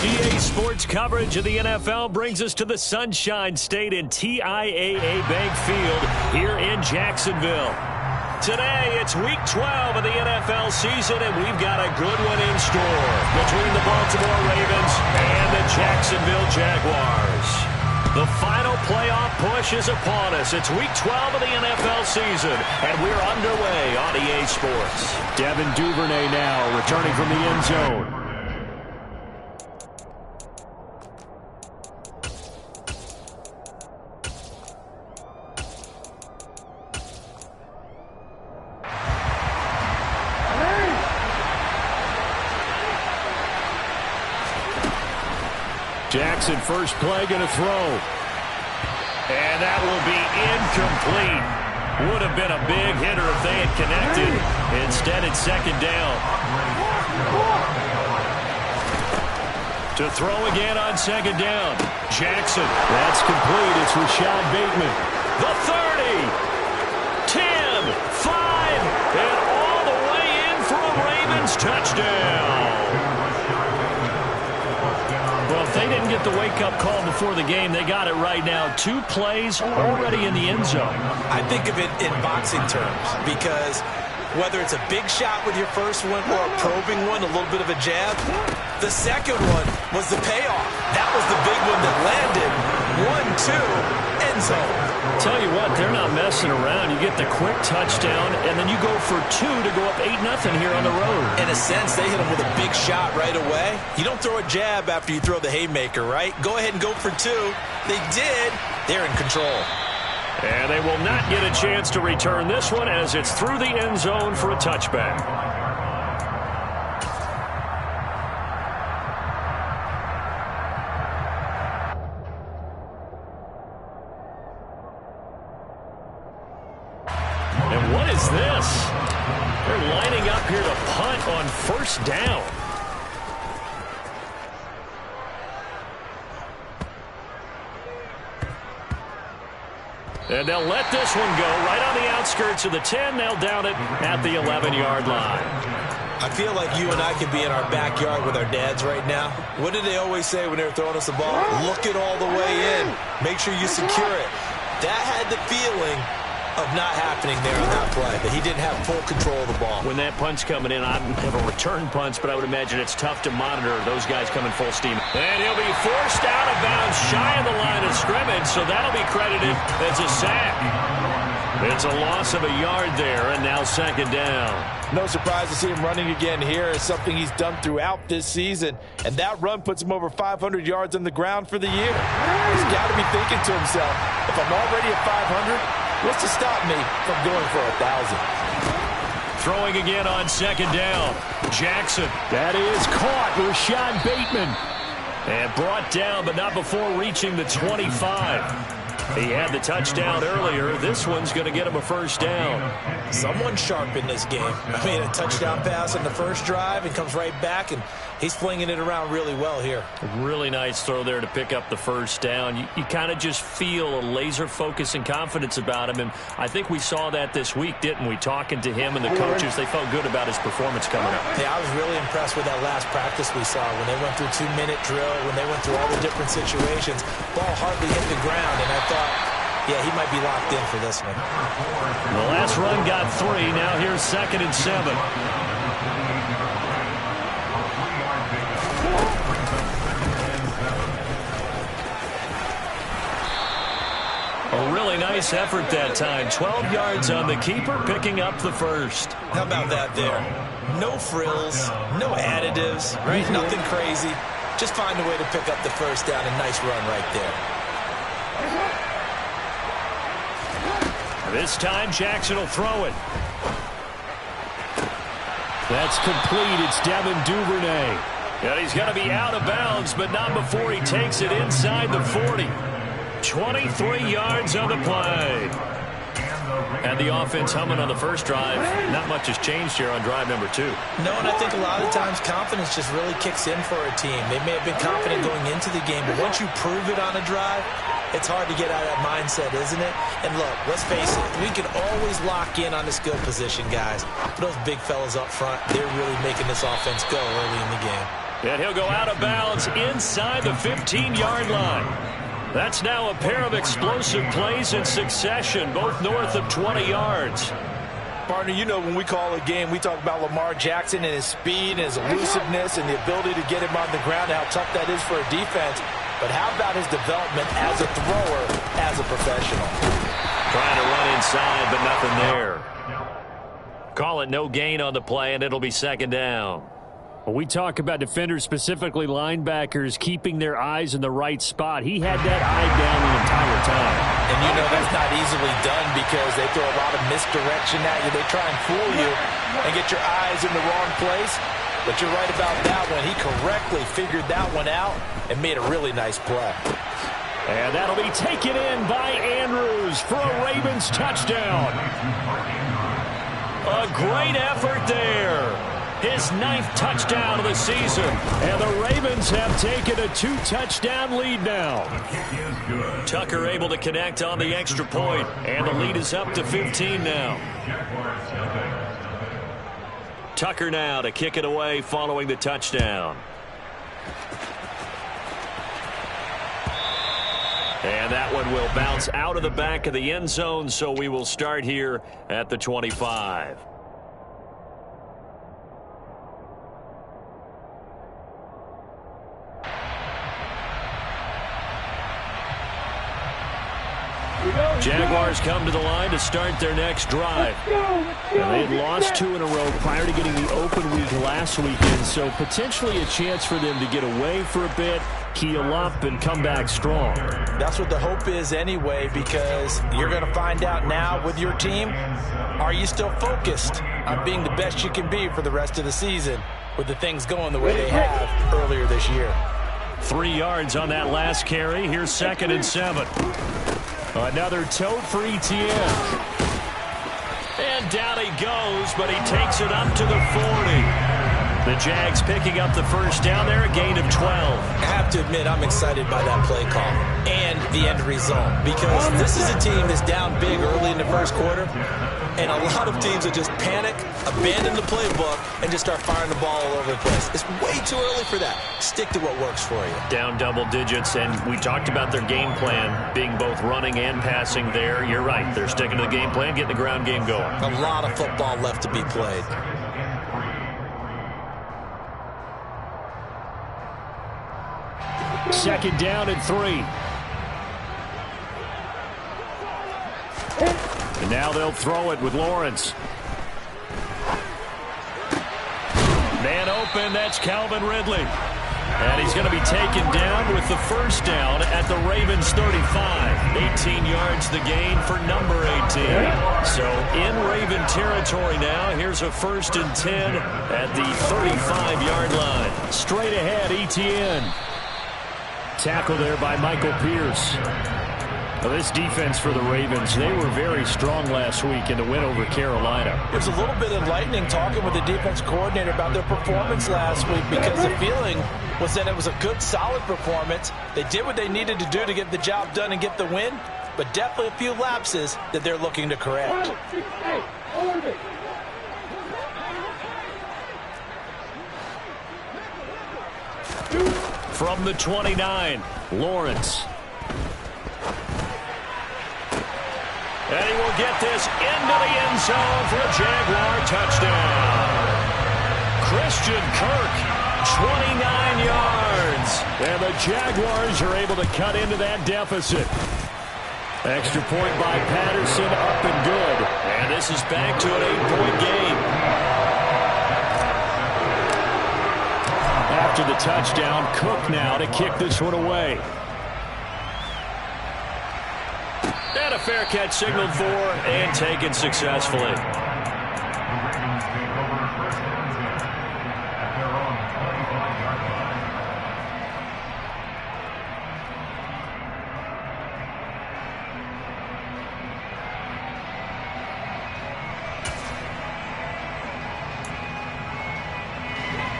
EA Sports coverage of the NFL brings us to the Sunshine State in TIAA Bank Field here in Jacksonville. Today, it's Week 12 of the NFL season, and we've got a good one in store between the Baltimore Ravens and the Jacksonville Jaguars. The final playoff push is upon us. It's Week 12 of the NFL season, and we're underway on EA Sports. Devin Duvernay now returning from the end zone. Jackson, first play, going to throw. And that will be incomplete. Would have been a big hitter if they had connected. Instead, it's second down. To throw again on second down. Jackson, that's complete. It's Rashad Bateman. The 30, 10, 5, and all the way in for a Ravens touchdown. Well, if they didn't get the wake-up call before the game, they got it right now. 2 plays already in the end zone. I think of it in boxing terms because whether it's a big shot with your first one or a probing one, a little bit of a jab, the second one was the payoff. That was the big one that landed. 1-2, end zone. Tell you what, they're not messing around. You get the quick touchdown, and then you go for 2 to go up 8-0 here on the road. In a sense, they hit him with a big shot right away. You don't throw a jab after you throw the haymaker, right? Go ahead and go for 2. They did. They're in control. And they will not get a chance to return this one as it's through the end zone for a touchback. And what is this? They're lining up here to punt on first down. And they'll let this one go right on the outskirts of the 10. They'll down it at the 11-yard line. I feel like you and I could be in our backyard with our dads right now. What did they always say when they were throwing us the ball? Look it all the way in. Make sure you secure it. That had the feeling of not happening there on that play, that he didn't have full control of the ball. When that punt's coming in, I don't have a return punch, but I would imagine it's tough to monitor those guys coming full steam. And he'll be forced out of bounds shy of the line of scrimmage, so that'll be credited as a sack. It's a loss of a yard there, and now second down. No surprise to see him running again here. It's something he's done throughout this season, and that run puts him over 500 yards on the ground for the year. He's got to be thinking to himself, if I'm already at 500, what's to stop me from going for 1,000? Throwing again on second down. Jackson. That is caught. Rashad Bateman. And brought down, but not before reaching the 25. He had the touchdown earlier. This one's going to get him a first down. Someone sharp in this game. I mean, a touchdown pass on the first drive and comes right back, and he's flinging it around really well here. A really nice throw there to pick up the first down. You kind of just feel a laser focus and confidence about him, and I think we saw that this week, didn't we? Talking to him and the coaches, they felt good about his performance coming up. Yeah, I was really impressed with that last practice we saw when they went through 2-minute drill, when they went through all the different situations. Ball hardly hit the ground, and I thought, yeah, he might be locked in for this one. The last run got 3. Now here's 2nd and 7. A really nice effort that time. 12 yards on the keeper, picking up the first. How about that there? No frills, no additives, right? Nothing crazy. Just find a way to pick up the first down. A nice run right there. This time, Jackson will throw it. That's complete. It's Devin Duvernay. And he's going to be out of bounds, but not before he takes it inside the 40. 23 yards on the play. And the offense humming on the first drive. Not much has changed here on drive number 2. No, and I think a lot of times confidence just really kicks in for a team. They may have been confident going into the game, but once you prove it on a drive, it's hard to get out of that mindset, isn't it? And look, let's face it, we can always lock in on the skill position, guys. But those big fellas up front, they're really making this offense go early in the game. And he'll go out of bounds inside the 15-yard line. That's now a pair of explosive plays in succession, both north of 20 yards. Partner, you know when we call a game, we talk about Lamar Jackson and his speed and his elusiveness and the ability to get him on the ground, how tough that is for a defense. But how about his development as a thrower, as a professional? Trying to run inside, but nothing there. Call it no gain on the play, and it'll be second down. When we talk about defenders, specifically linebackers, keeping their eyes in the right spot, he had that eye down the entire time. And you know that's not easily done because they throw a lot of misdirection at you. They try and fool you and get your eyes in the wrong place. But you're right about that one. He correctly figured that one out and made a really nice play. And that'll be taken in by Andrews for a Ravens touchdown. A great effort there. His 9th touchdown of the season. And the Ravens have taken a 2-touchdown lead now. Tucker able to connect on the extra point. And the lead is up to 15 now. Tucker now to kick it away following the touchdown. And that one will bounce out of the back of the end zone, so we will start here at the 25. Jaguars come to the line to start their next drive. And they had lost 2 in a row prior to getting the open week last weekend, so potentially a chance for them to get away for a bit, heal up, and come back strong. That's what the hope is anyway, because you're going to find out now with your team, are you still focused on being the best you can be for the rest of the season with the things going the way they have earlier this year? 3 yards on that last carry. Here's 2nd and 7. Another tote for Etienne. And down he goes, but he takes it up to the 40. The Jags picking up the first down there, a gain of 12. I have to admit, I'm excited by that play call and the end result, because this is a team that's down big early in the first quarter, and a lot of teams will just panic, abandon the playbook, and just start firing the ball all over the place. It's way too early for that. Stick to what works for you. Down double digits, and we talked about their game plan being both running and passing there. You're right. They're sticking to the game plan, getting the ground game going. A lot of football left to be played. Second down and 3. And now they'll throw it with Lawrence. Man open, that's Calvin Ridley. And he's going to be taken down with the first down at the Ravens 35. 18 yards the gain for number 18. So in Raven territory now, here's a 1st and 10 at the 35-yard line. Straight ahead, Etienne. Tackle there by Michael Pierce. Well, this defense for the Ravens, they were very strong last week in the win over Carolina. It was a little bit enlightening talking with the defense coordinator about their performance last week, because the feeling was that it was a good, solid performance. They did what they needed to do to get the job done and get the win, but definitely a few lapses that they're looking to correct. From the 29, Lawrence. And he will get this into the end zone for a Jaguar touchdown. Christian Kirk, 29 yards. And the Jaguars are able to cut into that deficit. Extra point by Patterson, up and good. And this is back to an 8-point game. After the touchdown, Cook now to kick this one away. And a fair catch signaled for and taken successfully.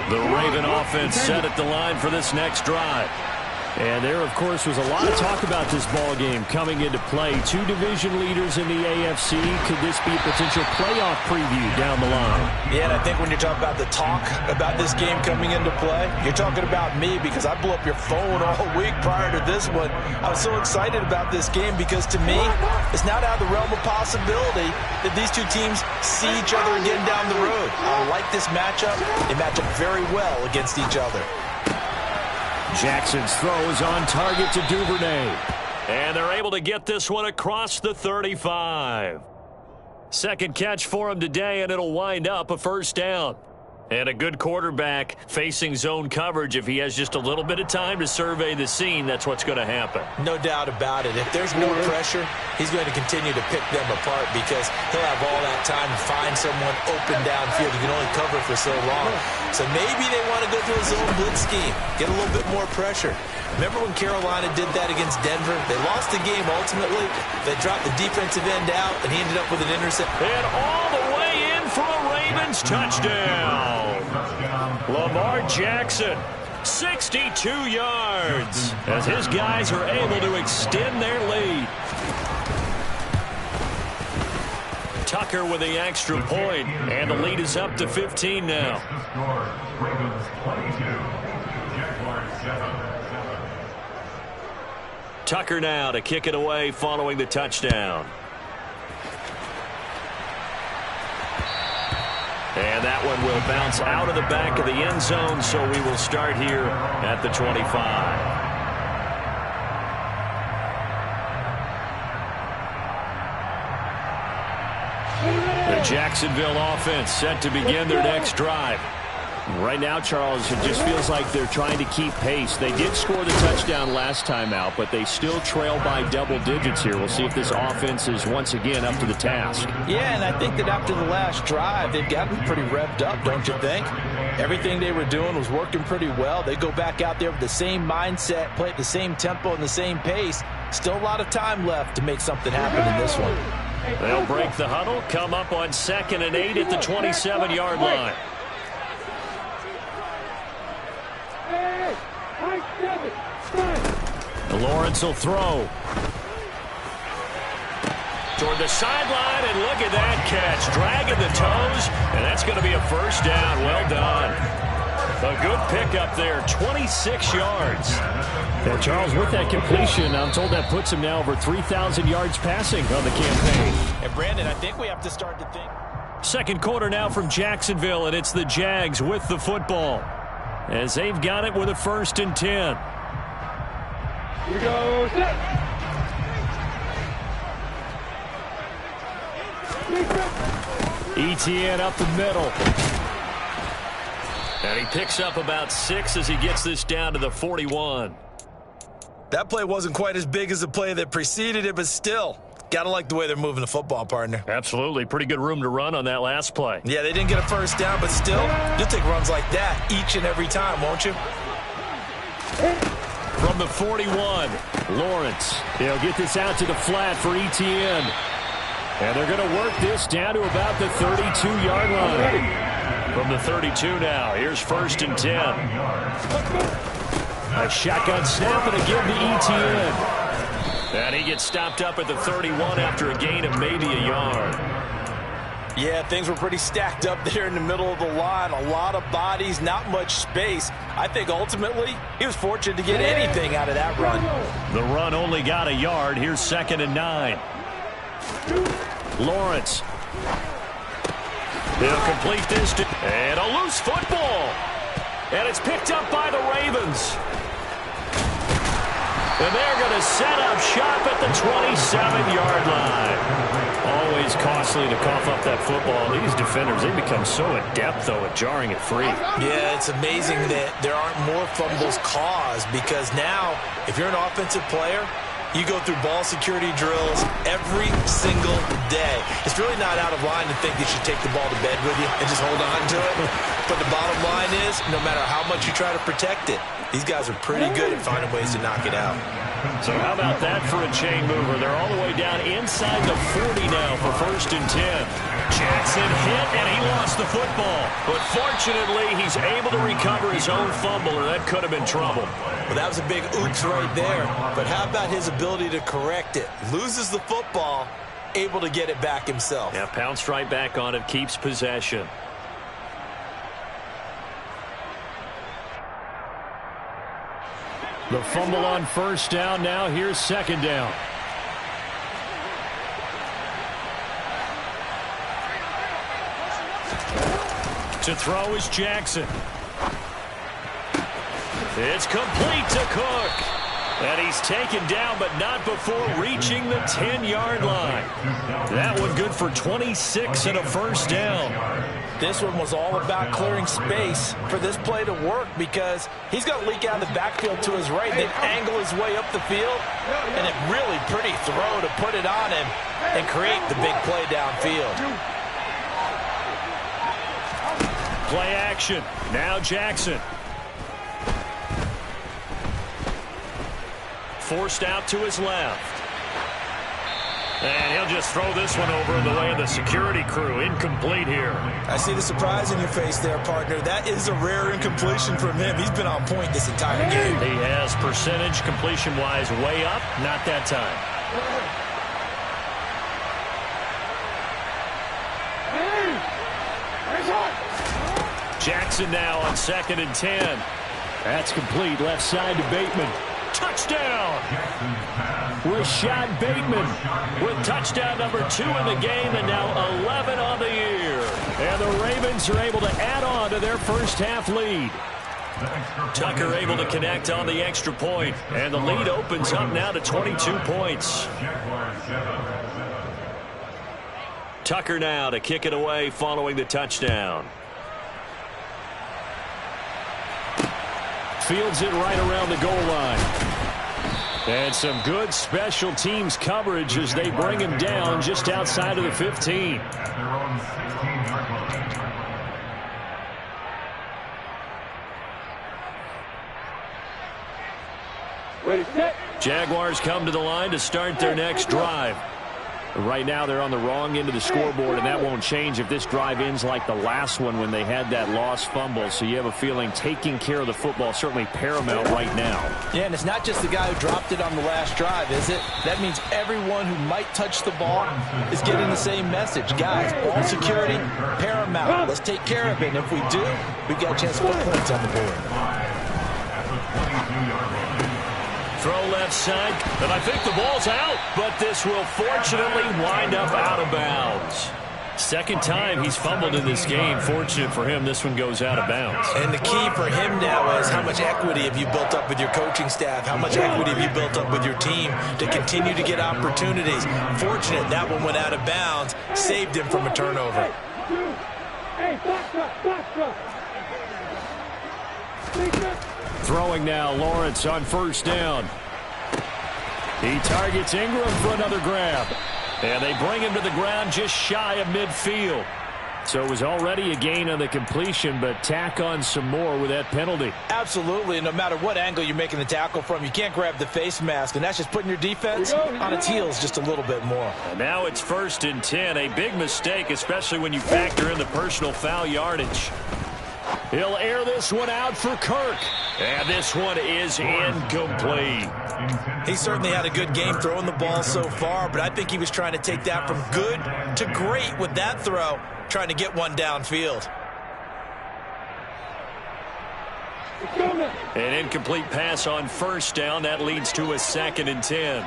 The Raven offense set at the line for this next drive. And there, of course, was a lot of talk about this ball game coming into play. Two division leaders in the AFC. Could this be a potential playoff preview down the line? Yeah, and I think when you're talking about the talk about this game coming into play, you're talking about me because I blew up your phone all week prior to this one. I was so excited about this game because, to me, it's not out of the realm of possibility that these two teams see each other again down the road. I like this matchup. They match up very well against each other. Jackson's throw is on target to Duvernay. And they're able to get this one across the 35. Second catch for him today, and it'll wind up a first down. And a good quarterback facing zone coverage. If he has just a little bit of time to survey the scene, that's what's going to happen. No doubt about it. If there's no pressure, he's going to continue to pick them apart because he'll have all that time to find someone open downfield. He can only cover for so long. So maybe they want to go to a zone blitz scheme, get a little bit more pressure. Remember when Carolina did that against Denver? They lost the game ultimately. They dropped the defensive end out, and he ended up with an interception. And all the way in for a Ravens touchdown. Lamar Jackson, 62 yards, as his guys are able to extend their lead. Tucker with the extra point, and the lead is up to 15 now. Tucker now to kick it away following the touchdown. And that one will bounce out of the back of the end zone, so we will start here at the 25. The Jacksonville offense set to begin their next drive. Right now, Charles, it just feels like they're trying to keep pace. They did score the touchdown last time out, but they still trail by double digits here. We'll see if this offense is once again up to the task. Yeah, and I think that after the last drive, they've gotten pretty revved up, don't you think? Everything they were doing was working pretty well. They go back out there with the same mindset, play at the same tempo and the same pace. Still a lot of time left to make something happen in this one. They'll break the huddle, come up on 2nd and 8 at the 27-yard line. Lawrence will throw. Toward the sideline, and look at that catch. Dragging the toes, and that's going to be a first down. Well done. A good pickup there, 26 yards. And Charles, with that completion, I'm told that puts him now over 3,000 yards passing on the campaign. And Brandon, I think we have to start to think. Second quarter now from Jacksonville, and it's the Jags with the football, as they've got it with a 1st and 10. Here we go, set. Etienne up the middle. And he picks up about 6 as he gets this down to the 41. That play wasn't quite as big as the play that preceded it, but still, got to like the way they're moving the football, partner. Absolutely. Pretty good room to run on that last play. Yeah, they didn't get a first down, but still, you'll take runs like that each and every time, won't you? From the 41, Lawrence. He'll get this out to the flat for Etienne. And they're going to work this down to about the 32-yard line. From the 32 now, here's 1st and 10. A shotgun snap and a give to Etienne. And he gets stopped up at the 31 after a gain of maybe a yard. Yeah, things were pretty stacked up there in the middle of the line. A lot of bodies, not much space. I think ultimately he was fortunate to get anything out of that run. The run only got a yard. Here's 2nd and 9. Lawrence. He'll complete this to, and a loose football. And it's picked up by the Ravens. And they're going to set up shop at the 27-yard line. Always costly to cough up that football. These defenders, they become so adept, though, at jarring it free. Yeah, it's amazing that there aren't more fumbles caused because now, if you're an offensive player, you go through ball security drills every single day. It's really not out of line to think you should take the ball to bed with you and just hold on to it. But the bottom line is, no matter how much you try to protect it, these guys are pretty good at finding ways to knock it out. So how about that for a chain mover? They're all the way down inside the 40 now for 1st and 10. Jackson hit, and he lost the football. But fortunately, he's able to recover his own fumble, or that could have been trouble. Well, that was a big oops right there. But how about his ability to correct it? Loses the football, able to get it back himself. Yeah, pounced right back on it, keeps possession. The fumble on first down. Now here's second down. To throw is Jackson. It's complete to Cook. And he's taken down, but not before reaching the 10-yard line. That one good for 26 and a first down. This one was all about clearing space for this play to work because he's going to leak out of the backfield to his right, then angle his way up the field, and a really pretty throw to put it on him and create the big play downfield. Play action. Now Jackson. Forced out to his left. And he'll just throw this one over in the way of the security crew. Incomplete here. I see the surprise in your face there, partner. That is a rare incompletion from him. He's been on point this entire game. He has percentage completion-wise way up. Not that time. Jackson now on 2nd and 10. That's complete. Left side to Bateman. Touchdown! Rashad Bateman with touchdown number 2 in the game and now 11 on the year. And the Ravens are able to add on to their first half lead. Tucker able to connect on the extra point, and the lead opens up now to 22 points. Tucker now to kick it away following the touchdown. Fields it right around the goal line. And some good special teams coverage as they bring him down just outside of the 15. Ready, set. Jaguars come to the line to start their next drive. Right now they're on the wrong end of the scoreboard, and that won't change if this drive ends like the last one when they had that lost fumble. So you have a feeling taking care of the football certainly paramount right now. Yeah, and it's not just the guy who dropped it on the last drive, is it? That means everyone who might touch the ball is getting the same message. Guys, ball security, paramount. Let's take care of it. And if we do, we've got a chance to put points on the board. Throw left side, and I think the ball's out, but this will fortunately wind up out of bounds. Second time he's fumbled in this game. Fortunate for him, this one goes out of bounds. And the key for him now is how much equity have you built up with your coaching staff? How much equity have you built up with your team to continue to get opportunities? Fortunate that one went out of bounds, saved him from a turnover. Hey, Throwing now, Lawrence on first down. He targets Ingram for another grab. And they bring him to the ground just shy of midfield. So it was already a gain on the completion, but tack on some more with that penalty. Absolutely, and no matter what angle you're making the tackle from, you can't grab the face mask, and that's just putting your defense on its heels just a little bit more. And now it's 1st and 10, a big mistake, especially when you factor in the personal foul yardage. He'll air this one out for Kirk. And this one is incomplete. He certainly had a good game throwing the ball so far, but I think he was trying to take that from good to great with that throw, trying to get one downfield. An incomplete pass on first down. That leads to a 2nd and 10.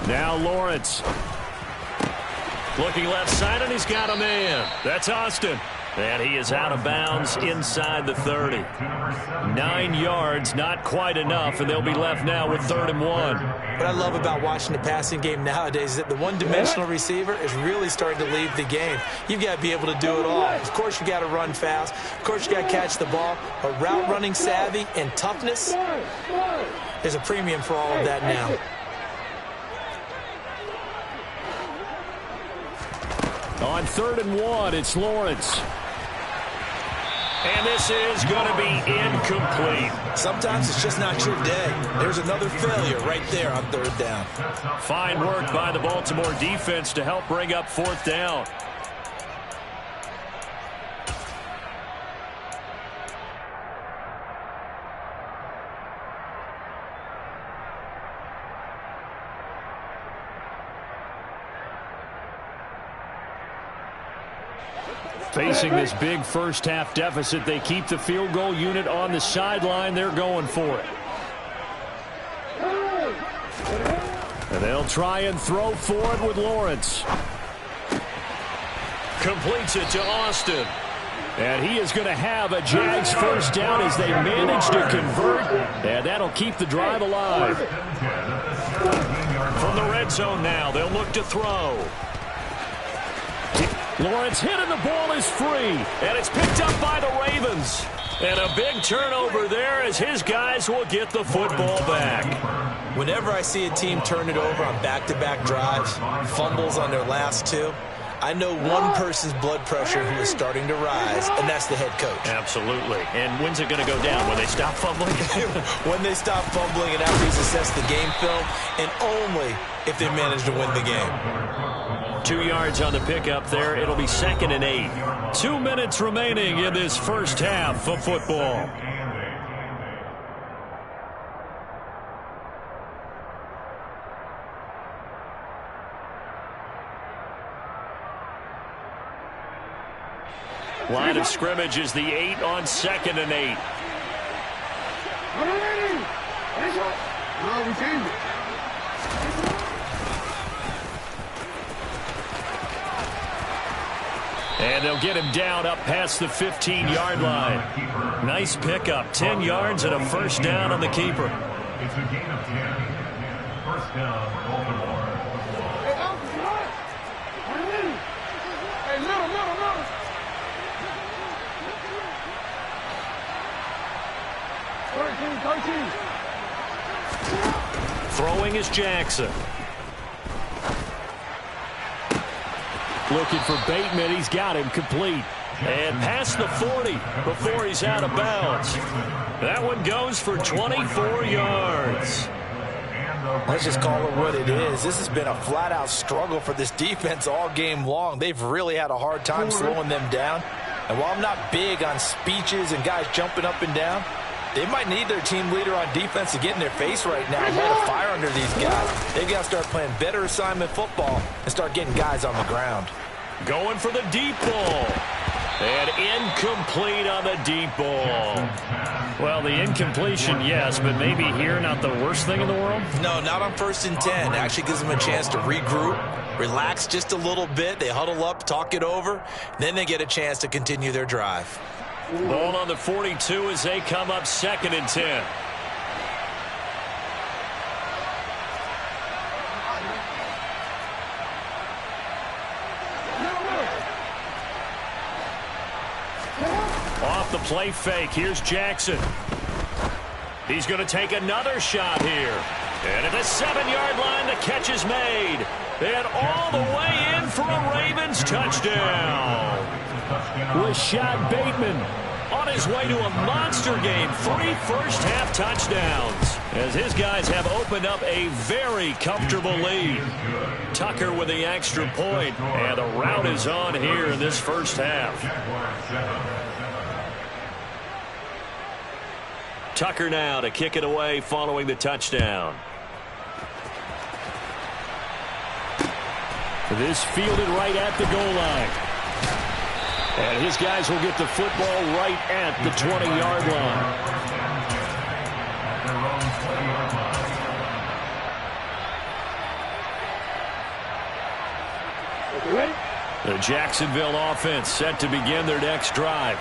Now Lawrence. Looking left side, and he's got a man. That's Austin. And he is out of bounds inside the 30. 9 yards, not quite enough, and they'll be left now with 3rd and 1. What I love about watching the passing game nowadays is that the one-dimensional receiver is really starting to leave the game. You've got to be able to do it all. Of course, you got to run fast. Of course, you got to catch the ball. But route running savvy and toughness is a premium for all of that now. On 3rd and 1, it's Lawrence. And this is going to be incomplete. Sometimes it's just not your day. There's another failure right there on third down. Fine work by the Baltimore defense to help bring up fourth down. Facing this big first-half deficit, they keep the field goal unit on the sideline. They're going for it. And they'll try and throw for it with Lawrence. Completes it to Austin. And he is going to have a Jags first down as they manage to convert. And that'll keep the drive alive. From the red zone now, they'll look to throw. Lawrence hit and the ball is free. And it's picked up by the Ravens. And a big turnover there as his guys will get the football back. Whenever I see a team turn it over on back-to-back drives, fumbles on their last two, I know one person's blood pressure who is starting to rise, and that's the head coach. Absolutely. And when's it going to go down? When they stop fumbling? When they stop fumbling and after he's assessed the game film, and only if they manage to win the game. 2 yards on the pickup there. It'll be 2nd and 8. 2 minutes remaining in this first half of football. Line of scrimmage is the 8 on 2nd and 8. And they'll get him down up past the 15-yard line. Nice pickup. 10 yards and a first down on the keeper. It's a gain of 10. First down, Baltimore. Throwing is Jackson. Looking for Bateman. He's got him complete. And past the 40 before he's out of bounds. That one goes for 24 yards. Let's just call it what it is. This has been a flat-out struggle for this defense all game long. They've really had a hard time slowing them down. And while I'm not big on speeches and guys jumping up and down, they might need their team leader on defense to get in their face right now and light a fire under these guys. They've got to start playing better assignment football and start getting guys on the ground. Going for the deep ball. And incomplete on the deep ball. Well, the incompletion, yes, but maybe here not the worst thing in the world? No, not on 1st and 10. Actually gives them a chance to regroup, relax just a little bit. They huddle up, talk it over. Then they get a chance to continue their drive. Ball on the 42 as they come up 2nd and 10. Off the play fake. Here's Jackson. He's going to take another shot here. And at the 7-yard line, the catch is made. And all the way in for a Ravens touchdown. Rashad Bateman on his way to a monster game. 3 first-half touchdowns as his guys have opened up a very comfortable lead. Tucker with the extra point, and the rout is on here in this first half. Tucker now to kick it away following the touchdown. This fielded right at the goal line. And his guys will get the football right at the 20-yard line. The Jacksonville offense set to begin their next drive.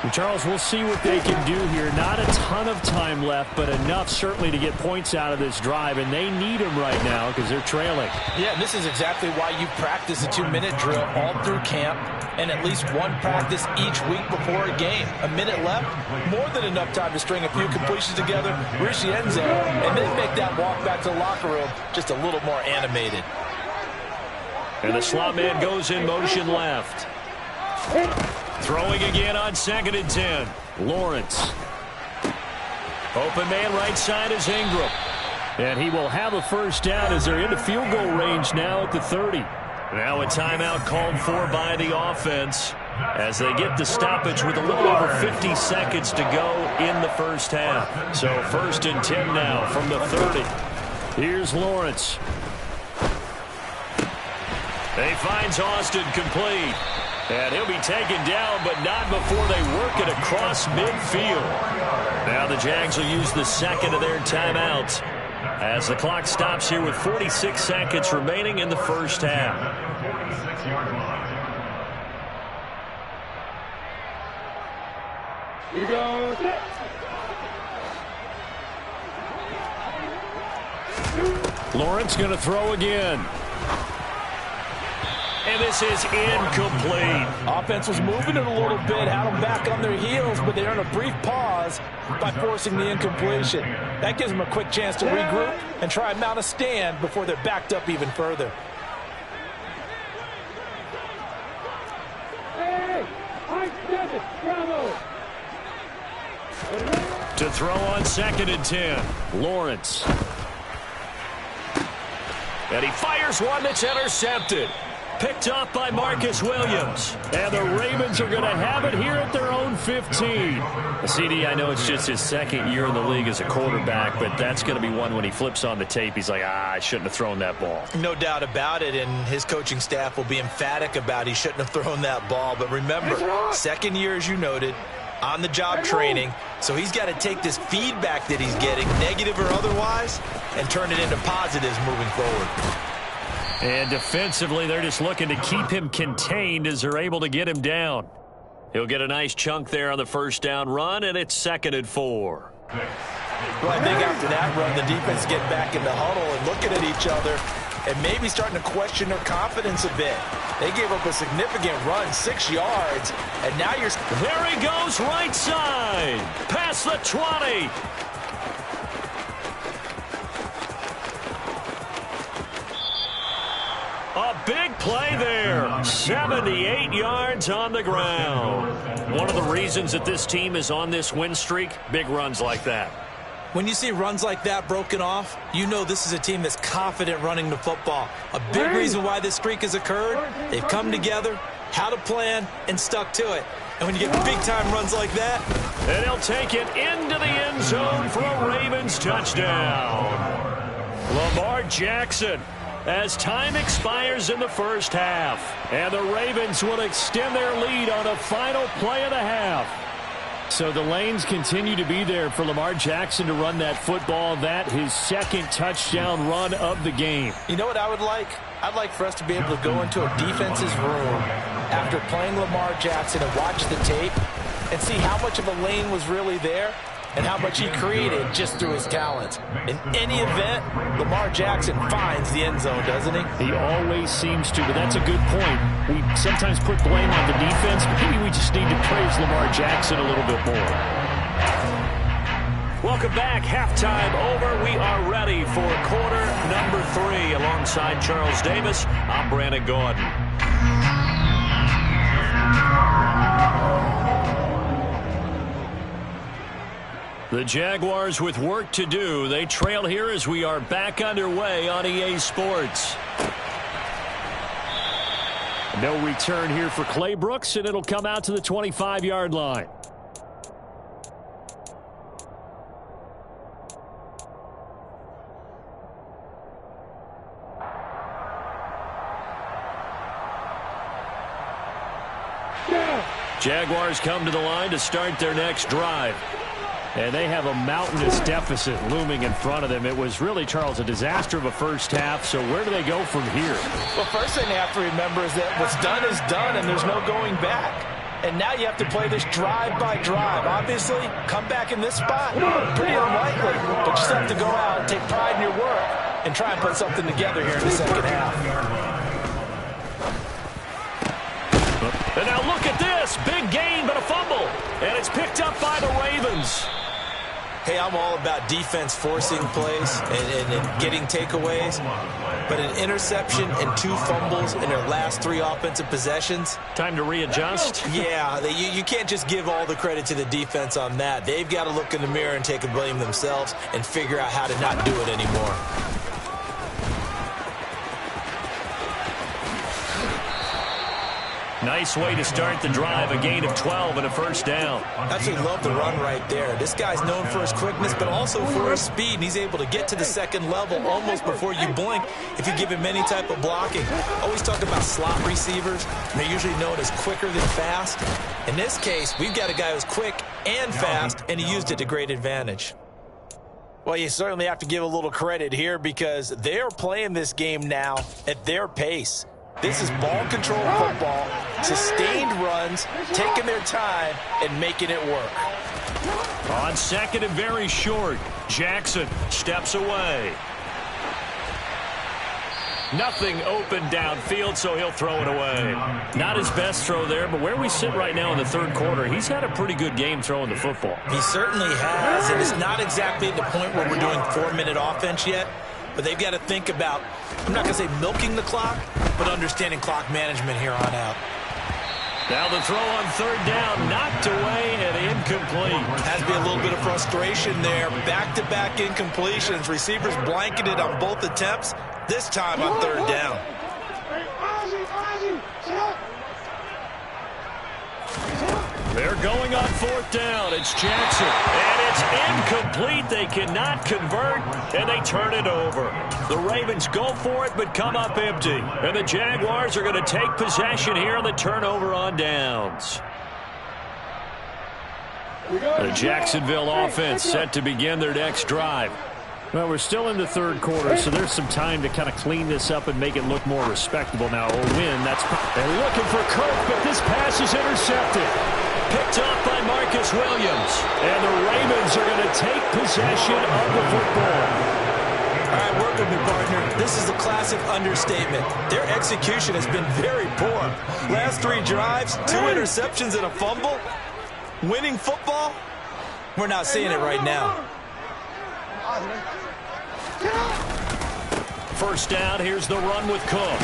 And Charles, we'll see what they can do here. Not a ton of time left, but enough certainly to get points out of this drive, and they need them right now because they're trailing. Yeah, and this is exactly why you practice a 2-minute drill all through camp and at least one practice each week before a game. A minute left, more than enough time to string a few completions together, reach the end zone, and then make that walk back to the locker room just a little more animated. And the slot man goes in motion left. Throwing again on 2nd and 10. Lawrence. Open man right side is Ingram. And he will have a first down as they're into field goal range now at the 30. Now a timeout called for by the offense as they get the stoppage with a little over 50 seconds to go in the first half. So 1st and 10 now from the 30. Here's Lawrence. He finds Austin complete. And he'll be taken down, but not before they work it across midfield. Now the Jags will use the second of their timeouts as the clock stops here with 46 seconds remaining in the first half. 46-yard line. Here goes it. Lawrence going to throw again. And this is incomplete. Offense was moving it a little bit, had them back on their heels, but they earned a brief pause by forcing the incompletion. That gives them a quick chance to regroup and try and mount a stand before they're backed up even further. Hey, I said it, bravo. To throw on 2nd and 10. Lawrence. And he fires one that's intercepted. Picked up by Marcus Williams. And the Ravens are going to have it here at their own 15. CD, I know it's just his 2nd year in the league as a quarterback, but that's going to be one when he flips on the tape, he's like, I shouldn't have thrown that ball. No doubt about it, and his coaching staff will be emphatic about he shouldn't have thrown that ball. But remember, 2nd year, as you noted, on-the-job training, so he's got to take this feedback that he's getting, negative or otherwise, and turn it into positives moving forward. And defensively, they're just looking to keep him contained as they're able to get him down. He'll get a nice chunk there on the first down run, and it's 2nd and 4. Well, I think after that run, the defense get back in the huddle and looking at each other and maybe starting to question their confidence a bit. They gave up a significant run, 6 yards, and now you're... There he goes, right side, past the 20. A big play there. 78 yards on the ground. One of the reasons that this team is on this win streak, big runs like that. When you see runs like that broken off, you know this is a team that's confident running the football. A big reason why this streak has occurred, they've come together, had a plan, and stuck to it. And when you get big-time runs like that... And he'll take it into the end zone for a Ravens touchdown. Lamar Jackson, as time expires in the first half. And the Ravens will extend their lead on a final play of the half. So the lanes continue to be there for Lamar Jackson to run that football. That his 2nd touchdown run of the game. You know what I would like? I'd like for us to be able to go into a defense's room after playing Lamar Jackson and watch the tape and see how much of a lane was really there and how much he created just through his talents. In any event, Lamar Jackson finds the end zone, doesn't he? He always seems to, but that's a good point. We sometimes put blame on the defense. Maybe we just need to praise Lamar Jackson a little bit more. Welcome back. Halftime over. We are ready for quarter number 3. Alongside Charles Davis, I'm Brandon Gordon. The Jaguars with work to do. They trail here as we are back underway on EA Sports. No return here for Clay Brooks, and it'll come out to the 25-yard line. Jaguars come to the line to start their next drive. And they have a mountainous deficit looming in front of them. It was really, Charles, a disaster of a first half. So where do they go from here? Well, first thing they have to remember is that what's done is done, and there's no going back. And now you have to play this drive by drive. Obviously, come back in this spot, pretty unlikely. But you still have to go out and take pride in your work and try and put something together here in the second half. And now look at this. Big gain, but a fumble. And it's picked up by the Ravens. Hey, I'm all about defense forcing plays and getting takeaways. But an interception and 2 fumbles in their last 3 offensive possessions. Time to readjust. Yeah, you can't just give all the credit to the defense on that. They've got to look in the mirror and take a blame themselves and figure out how to not do it anymore. Nice way to start the drive, a gain of 12 and a first down. Absolutely love the run right there. This guy's known for his quickness, but also for his speed. And he's able to get to the second level almost before you blink if you give him any type of blocking. Always talk about slot receivers, and they're usually known as quicker than fast. In this case, we've got a guy who's quick and fast, and he used it to great advantage. Well, you certainly have to give a little credit here because they're playing this game now at their pace. This is ball control football, sustained runs, taking their time, and making it work. On second and very short, Jackson steps away. Nothing open downfield, so he'll throw it away. Not his best throw there, but where we sit right now in the third quarter, he's had a pretty good game throwing the football. He certainly has, and it's not exactly at the point where we're doing 4-minute offense yet. But they've got to think about, I'm not going to say milking the clock, but understanding clock management here on out. Now the throw on third down, knocked away and incomplete. Has to be a little bit of frustration there. Back-to-back incompletions. Receivers blanketed on both attempts, this time on third down. They're going on fourth down. It's Jackson. And it's incomplete. They cannot convert, and they turn it over. The Ravens go for it, but come up empty. And the Jaguars are going to take possession here on the turnover on downs. The Jacksonville offense set to begin their next drive. Well, we're still in the third quarter, so there's some time to kind of clean this up and make it look more respectable. Now, a win, they're looking for Kirk, but this pass is intercepted. Picked up by Marcus Williams. And the Ravens are going to take possession of the football. All right, work with me, partner. This is a classic understatement. Their execution has been very poor. Last 3 drives, 2 interceptions and a fumble. Winning football? We're not seeing it right now. First down, here's the run with Cook.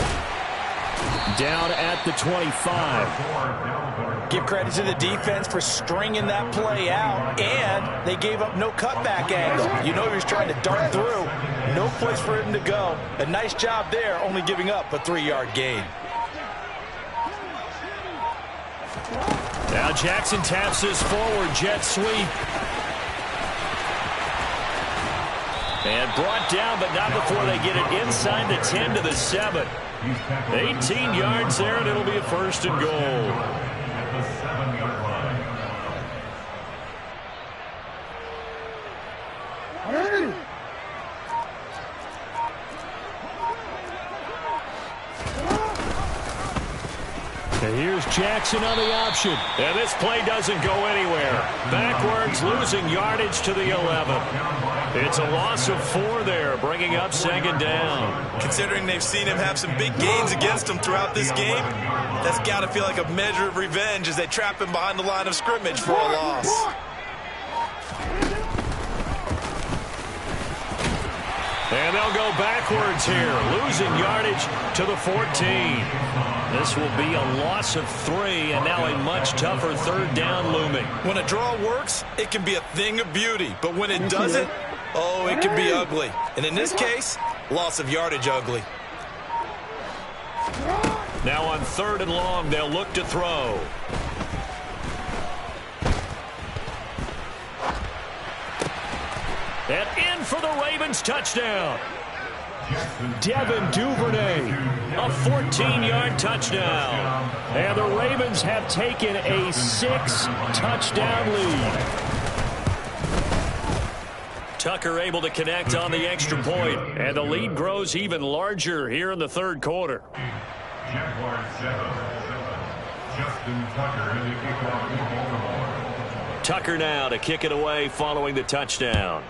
Down at the 25. Give credit to the defense for stringing that play out, and they gave up no cutback angle. You know he was trying to dart through. No place for him to go. A nice job there, only giving up a 3-yard gain. Now Jackson taps his forward jet sweep. And brought down, but not before they get it inside the 10 to the 7. 18 yards there, and it'll be a first and goal. At the 7-yard line. And here's Jackson on the option. And this play doesn't go anywhere. Backwards, losing yardage to the 11. It's a loss of 4 there, bringing up second down. Considering they've seen him have some big gains against him throughout this game, that's got to feel like a measure of revenge as they trap him behind the line of scrimmage for a loss. And they'll go backwards here, losing yardage to the 14. This will be a loss of 3, and now a much tougher third down looming. When a draw works, it can be a thing of beauty. But when it doesn't, oh, it can be ugly. And in this case, loss of yardage ugly. Now on third and long, they'll look to throw. And in for the Ravens touchdown. Devin Duvernay, a 14-yard touchdown. And the Ravens have taken a 6-touchdown lead. Tucker able to connect on the extra point, and the lead grows even larger here in the third quarter. Jaguars 7. Justin Tucker in the kickoff in Baltimore. Tucker now to kick it away following the touchdown.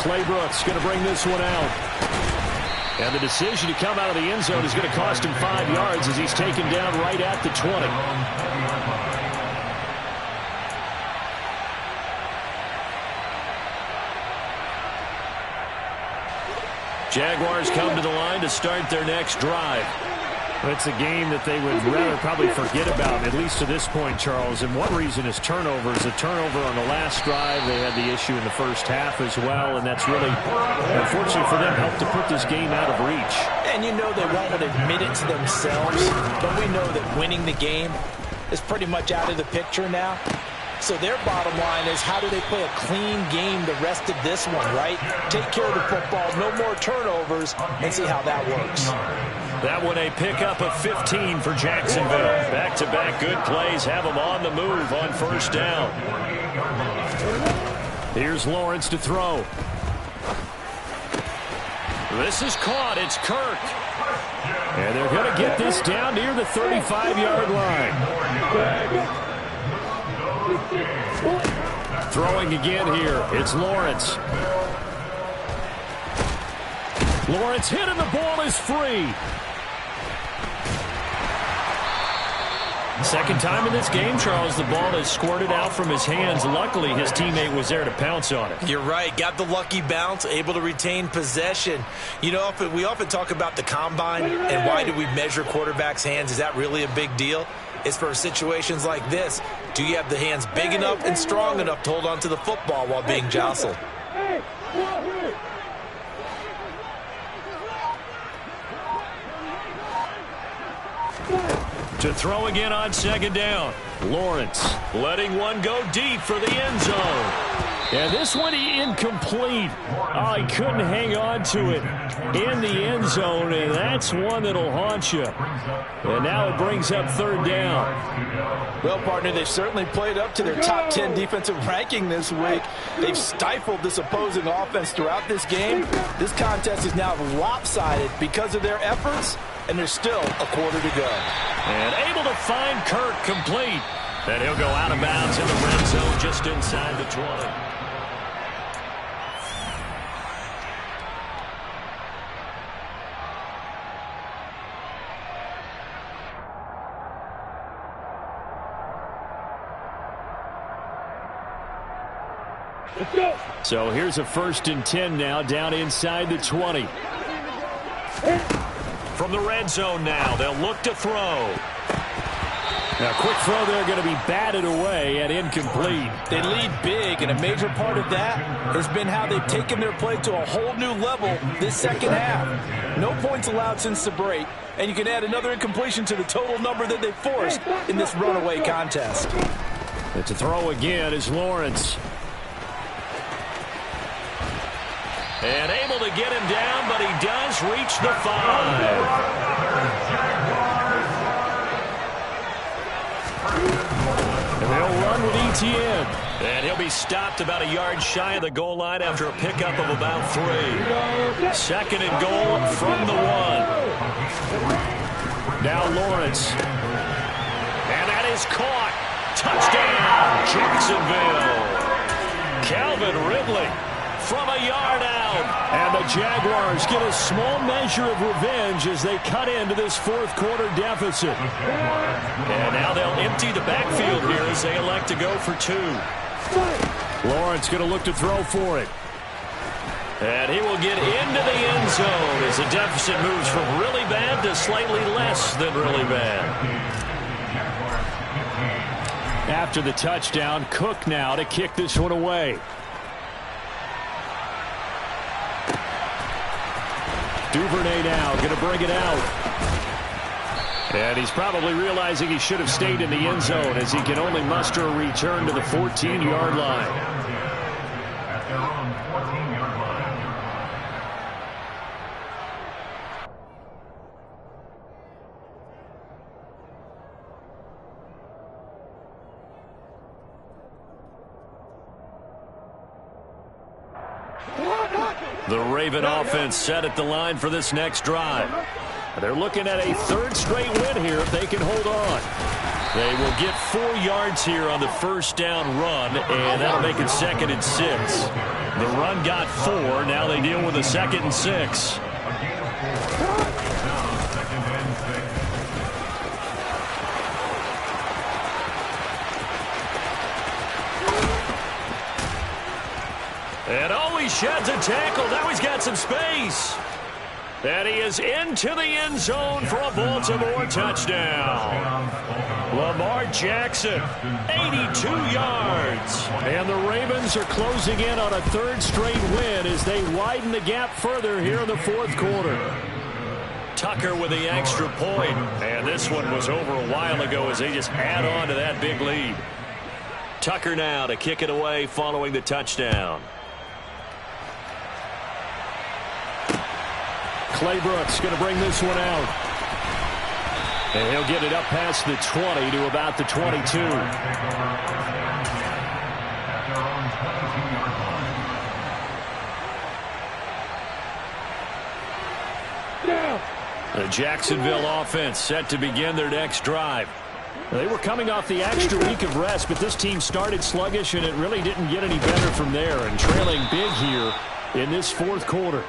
Claybrooks going to bring this one out. And the decision to come out of the end zone is going to cost him 5 yards as he's taken down right at the 20. Jaguars come to the line to start their next drive. It's a game that they would rather probably forget about, at least to this point, Charles. And one reason is turnovers. A turnover on the last drive. They had the issue in the first half as well, and that's really, unfortunately for them, helped to put this game out of reach. And you know they won't admit it to themselves, but we know that winning the game is pretty much out of the picture now. So their bottom line is, how do they play a clean game the rest of this one, right? Take care of the football, no more turnovers, and see how that works. That one a pickup of 15 for Jacksonville. Back-to-back good plays have them on the move on first down. Here's Lawrence to throw. This is caught. It's Kirk. And they're going to get this down near the 35-yard line. Throwing again here. It's Lawrence. Lawrence hit and the ball is free. Second time in this game, Charles, the ball has squirted out from his hands. Luckily, his teammate was there to pounce on it. You're right. Got the lucky bounce, able to retain possession. You know, we often talk about the combine and why do we measure quarterbacks' hands. Is that really a big deal? It's for situations like this. Do you have the hands big enough and strong enough to hold on to the football while being jostled? To throw again on second down. Lawrence letting one go deep for the end zone. And this one incomplete. Oh, he couldn't hang on to it in the end zone, and that's one that'll haunt you. And now it brings up third down. Well, partner, they've certainly played up to their top 10 defensive ranking this week. They've stifled this opposing offense throughout this game. This contest is now lopsided because of their efforts, and there's still a quarter to go. And able to find Kirk complete. And he'll go out of bounds in the red zone just inside the 20. Let's go. So here's a 1st and 10 now, down inside the 20. From the red zone now, they'll look to throw. Now, quick throw there, going to be batted away and incomplete. They lead big, and a major part of that has been how they've taken their play to a whole new level this second half. No points allowed since the break, and you can add another incompletion to the total number that they've forced in this runaway contest. And to throw again is Lawrence. And able to get him down, but he does reach the 5. And they'll run with ETN. And he'll be stopped about a yard shy of the goal line after a pickup of about 3. 2nd and goal from the 1. Now Lawrence. And that is caught. Touchdown, Jacksonville. Calvin Ridley from a yard out. And the Jaguars get a small measure of revenge as they cut into this 4th quarter deficit. And now they'll empty the backfield here as they elect to go for 2. Lawrence going to look to throw for it. And he will get into the end zone as the deficit moves from really bad to slightly less than really bad. After the touchdown, Cook now to kick this one away. Duvernay now going to bring it out. And he's probably realizing he should have stayed in the end zone as he can only muster a return to the 14-yard line. At their own 14-yard line. The Raven offense set at the line for this next drive. They're looking at a 3rd straight win here if they can hold on. They will get 4 yards here on the first down run, and that'll make it 2nd and 6. The run got 4. Now they deal with a 2nd and 6. And oh, he sheds a tackle. Now he's got some space. And he is into the end zone for a Baltimore touchdown. Lamar Jackson, 82 yards. And the Ravens are closing in on a third straight win as they widen the gap further here in the fourth quarter. Tucker with the extra point. And this one was over a while ago as they just add on to that big lead. Tucker now to kick it away following the touchdown. Claybrooks going to bring this one out. And he'll get it up past the 20 to about the 22. The Jacksonville offense set to begin their next drive. They were coming off the extra week of rest, but this team started sluggish, and it really didn't get any better from there, and trailing big here in this fourth quarter.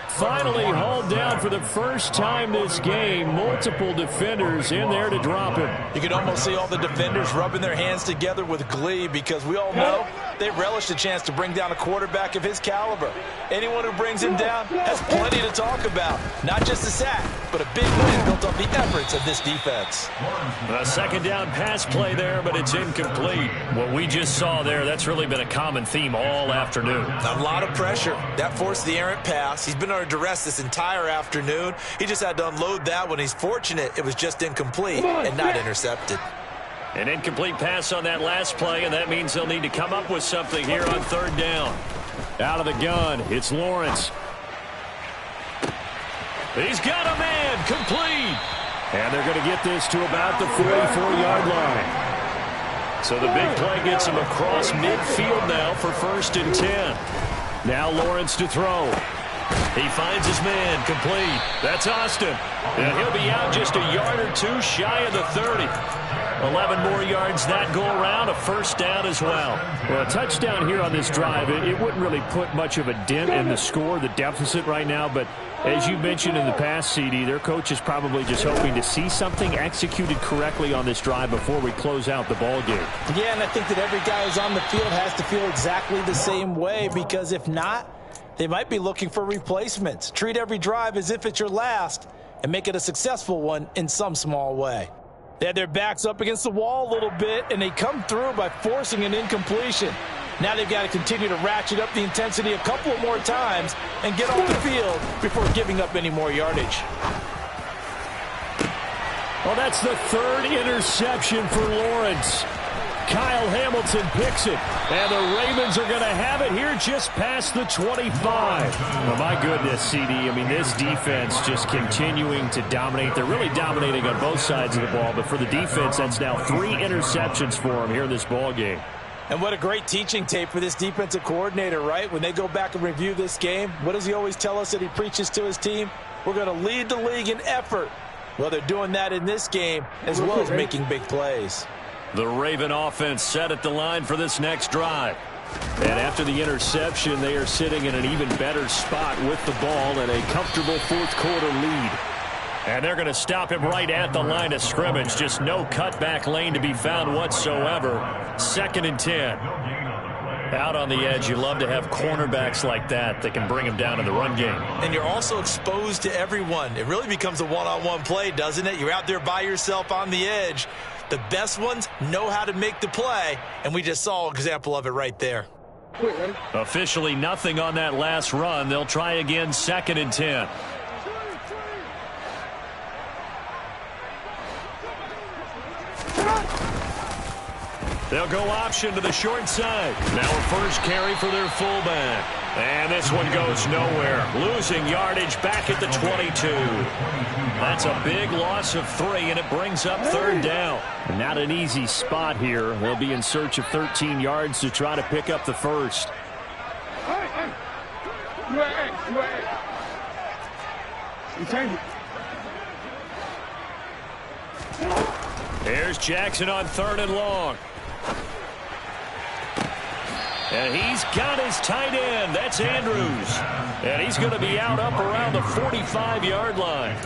Finally hauled down for the first time this game. Multiple defenders in there to drop him. You can almost see all the defenders rubbing their hands together with glee because we all know they relish the chance to bring down a quarterback of his caliber. Anyone who brings him down has plenty to talk about. Not just a sack, but a big win built off the efforts of this defense. A second down pass play there, but it's incomplete. What we just saw there, that's really been a common theme all afternoon. A lot of pressure. That forced the errant pass. He's been under duress this entire afternoon. He just had to unload that one. He's fortunate it was just incomplete and not intercepted. An incomplete pass on that last play, and that means they'll need to come up with something here on third down. Out of the gun, it's Lawrence. He's got a man, complete. And they're going to get this to about the 44-yard line. So the big play gets him across midfield now for 1st and 10. Now Lawrence to throw. He finds his man, complete. That's Austin. And he'll be out just a yard or two shy of the 30. 11 more yards that go around, a first down as well. Well, a touchdown here on this drive, it wouldn't really put much of a dent in the score, the deficit right now, but as you mentioned in the past, CD, their coach is probably just hoping to see something executed correctly on this drive before we close out the ball game. Yeah, and I think that every guy who's on the field has to feel exactly the same way, because if not, they might be looking for replacements. Treat every drive as if it's your last and make it a successful one in some small way. They had their backs up against the wall a little bit, and they come through by forcing an incompletion. Now they've got to continue to ratchet up the intensity a couple of more times and get off the field before giving up any more yardage. Well, that's the third interception for Lawrence. Kyle Hamilton picks it, and the Ravens are going to have it here just past the 25. Oh, my goodness, CD. I mean, this defense just continuing to dominate. They're really dominating on both sides of the ball, but for the defense, that's now 3 interceptions for them here in this ball game. And what a great teaching tape for this defensive coordinator, right? When they go back and review this game, what does he always tell us that he preaches to his team? We're going to lead the league in effort. Well, they're doing that in this game as well as making big plays. The Raven offense set at the line for this next drive. And after the interception, they are sitting in an even better spot with the ball and a comfortable fourth quarter lead. And they're going to stop him right at the line of scrimmage. Just no cutback lane to be found whatsoever. 2nd and 10. Out on the edge, you love to have cornerbacks like that can bring him down in the run game. And you're also exposed to everyone. It really becomes a one-on-one play, doesn't it? You're out there by yourself on the edge. The best ones know how to make the play, and we just saw an example of it right there. Officially nothing on that last run. They'll try again, 2nd and 10. They'll go option to the short side. Now a first carry for their fullback. And this one goes nowhere. Losing yardage back at the 22. That's a big loss of 3, and it brings up 3rd down. Not an easy spot here. They'll be in search of 13 yards to try to pick up the first. There's Jackson on 3rd and long. And he's got his tight end. That's Andrews. And he's going to be out up around the 45-yard line.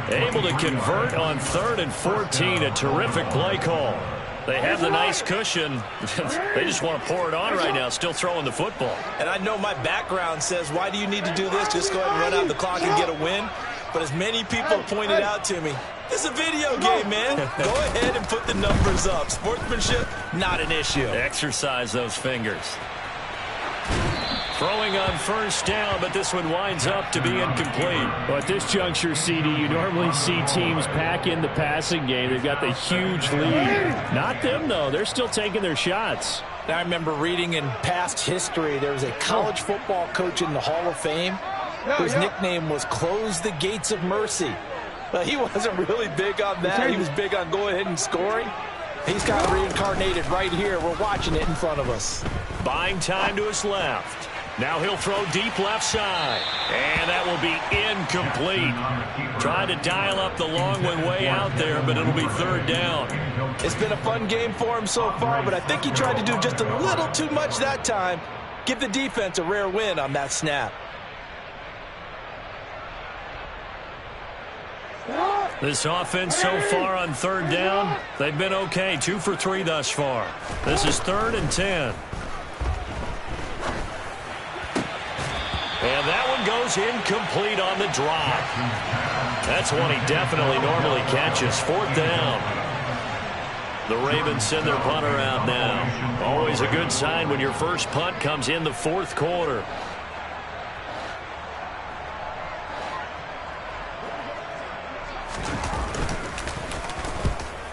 Able to convert on 3rd and 14. A terrific play call. They have the nice cushion. They just want to pour it on right now, still throwing the football. And I know my background says, why do you need to do this? Just go ahead and run out the clock and get a win. But as many people pointed out to me, it's a video game, man. Go ahead and put the numbers up. Sportsmanship, not an issue. Exercise those fingers. Throwing on first down, but this one winds up to be incomplete. Well, at this juncture, CD, you normally see teams pack in the passing game. They've got the huge lead. Not them, though. They're still taking their shots. I remember reading in past history, there was a college football coach in the Hall of Fame whose nickname was Close the Gates of Mercy. But he wasn't really big on that. He was big on go ahead and scoring. He's kind of reincarnated right here. We're watching it in front of us. Buying time to his left. Now he'll throw deep left side. And that will be incomplete. Trying to dial up the long one way out there, but it'll be third down. It's been a fun game for him so far, but I think he tried to do just a little too much that time. Give the defense a rare win on that snap. This offense so far on third down, they've been okay. 2 for 3 thus far. This is 3rd and 10. And that one goes incomplete on the drop. That's one he definitely normally catches. 4th down. The Ravens send their punter out now. Always a good sign when your first punt comes in the 4th quarter.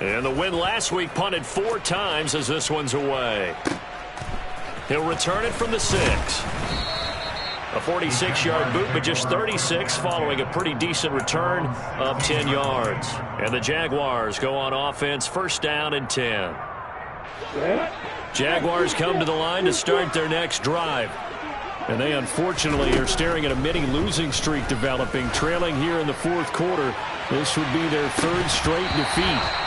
And the win last week punted 4 times as this one's away. He'll return it from the 6. A 46-yard boot, but just 36 following a pretty decent return of 10 yards. And the Jaguars go on offense, 1st down and 10. Jaguars come to the line to start their next drive. And they unfortunately are staring at a mini losing streak developing, trailing here in the 4th quarter. This would be their 3rd straight defeat.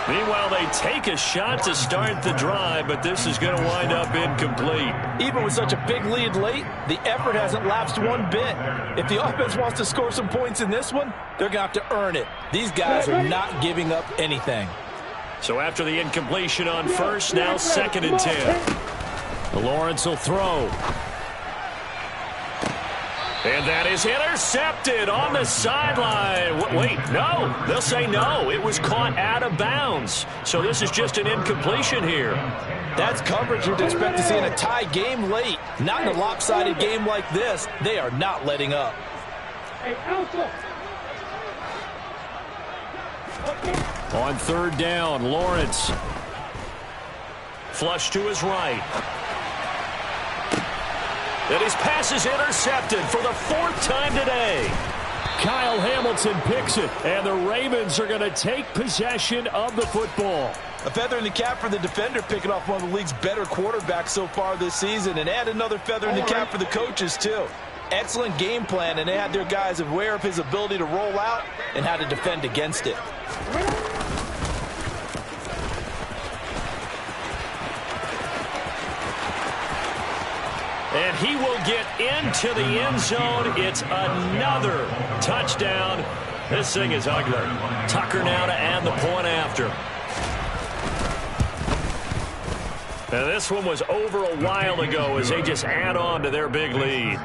Meanwhile, they take a shot to start the drive, but this is going to wind up incomplete. Even with such a big lead late, the effort hasn't lapsed one bit. If the offense wants to score some points in this one, they're going to have to earn it. These guys are not giving up anything. So after the incompletion on first, now 2nd and 10. Lawrence will throw. And that is intercepted on the sideline. Wait, no. They'll say no. It was caught out of bounds. So this is just an incompletion here. That's coverage you'd expect to see in a tie game late. Not in a lopsided game like this. They are not letting up. On 3rd down, Lawrence. Flush to his right. And his pass is intercepted for the 4th time today. Kyle Hamilton picks it, and the Ravens are going to take possession of the football. A feather in the cap for the defender, picking off one of the league's better quarterbacks so far this season, and add another feather in the cap for the coaches, too. Excellent game plan, and they had their guys aware of his ability to roll out and how to defend against it. And he will get into the end zone. It's another touchdown. This thing is ugly. Tucker now to add the point after. And this one was over a while ago as they just add on to their big lead.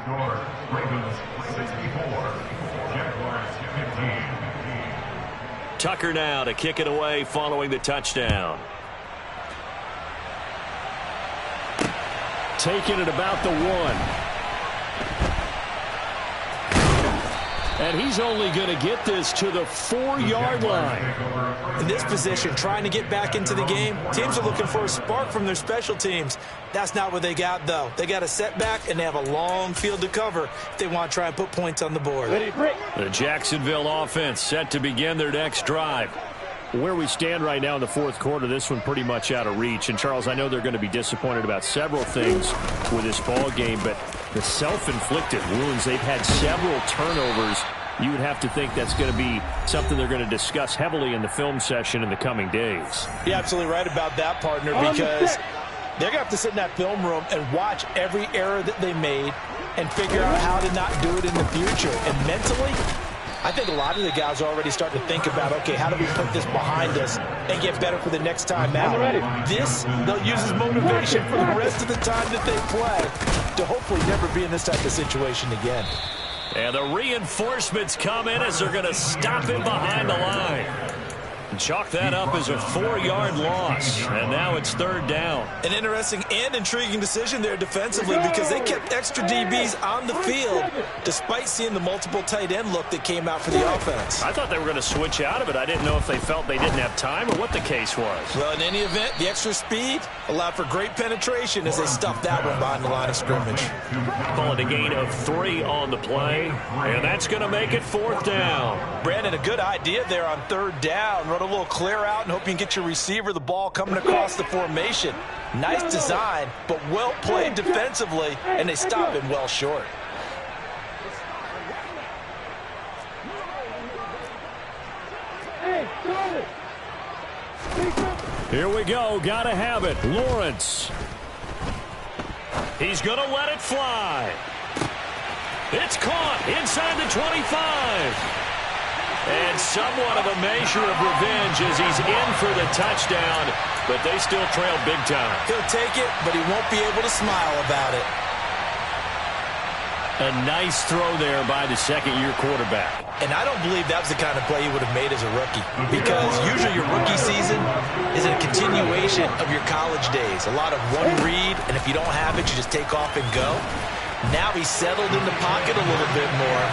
Tucker now to kick it away following the touchdown. Taking it about the 1. And he's only going to get this to the 4-yard line. In this position, trying to get back into the game, teams are looking for a spark from their special teams. That's not what they got, though. They got a setback, and they have a long field to cover if they want to try and put points on the board. The Jacksonville offense set to begin their next drive. Where we stand right now in the 4th quarter, this one pretty much out of reach. And, Charles, I know they're going to be disappointed about several things with this ball game, but the self-inflicted wounds, they've had several turnovers. You would have to think that's going to be something they're going to discuss heavily in the film session in the coming days. You're absolutely right about that, partner, because they're going to have to sit in that film room and watch every error that they made and figure out how to not do it in the future. And mentally, I think a lot of the guys are already starting to think about, okay, how do we put this behind us and get better for the next time out? This, they'll use as motivation for the rest of the time that they play to hopefully never be in this type of situation again. And the reinforcements come in as they're going to stop him behind the line. And chalk that up as a 4-yard loss. And now it's 3rd down. An interesting and intriguing decision there defensively because they kept extra DBs on the field despite seeing the multiple tight end look that came out for the offense. I thought they were going to switch out of it. I didn't know if they felt they didn't have time or what the case was. Well, in any event, the extra speed allowed for great penetration as they stuffed that one behind the line of scrimmage. Call it a gain of 3 on the play, and that's going to make it 4th down. Brandon, a good idea there on 3rd down. Run a little clear out and hope you can get your receiver the ball coming across the formation. Nice design, but well played defensively, and they stop him well short. Here we go. Got to have it. Lawrence. He's going to let it fly. It's caught inside the 25. And somewhat of a measure of revenge as he's in for the touchdown, but they still trail big time. He'll take it, but he won't be able to smile about it. A nice throw there by the second-year quarterback. And I don't believe that was the kind of play he would have made as a rookie, because usually your rookie season is a continuation of your college days. A lot of one read, and if you don't have it, you just take off and go. Now he's settled in the pocket a little bit more,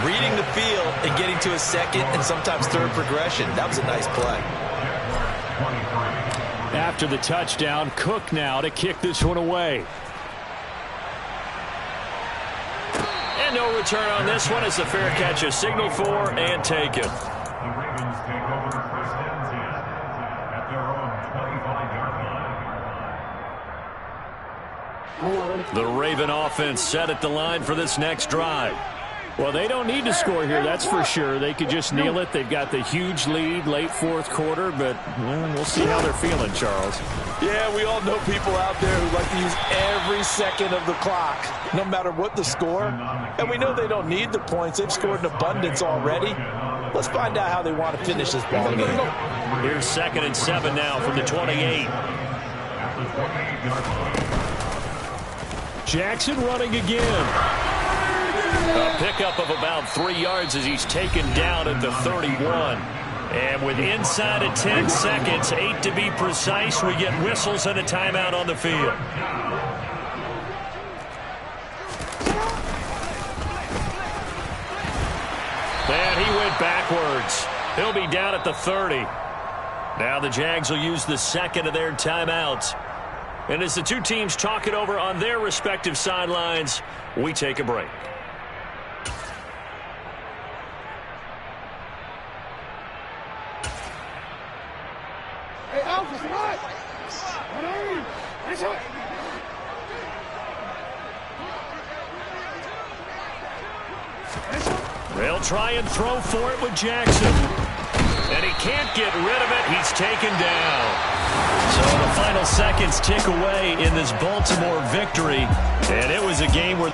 reading the field and getting to a second and sometimes third progression. That was a nice play. After the touchdown, Cook now to kick this one away. And no return on this one as the fair catch is signaled for and taken. The Ravens take over 1st and 10 at their own 25-yard line. The Raven offense set at the line for this next drive. Well, they don't need to score here, that's for sure. They could just kneel it. They've got the huge lead late 4th quarter, but we'll see how they're feeling, Charles. Yeah, we all know people out there who like to use every second of the clock, no matter what the score. And we know they don't need the points. They've scored in abundance already. Let's find out how they want to finish this ball game. Here's 2nd and 7 now from the 28. Jackson running again. A pickup of about 3 yards as he's taken down at the 31. And with inside of 10 seconds, 8 to be precise, we get whistles and a timeout on the field. And he went backwards. He'll be down at the 30. Now the Jags will use the 2nd of their timeouts. And as the two teams talk it over on their respective sidelines, we take a break. They'll try and throw for it with Jackson. And he can't get rid of it. He's taken down. So the final seconds tick away in this Baltimore victory. And it was a game where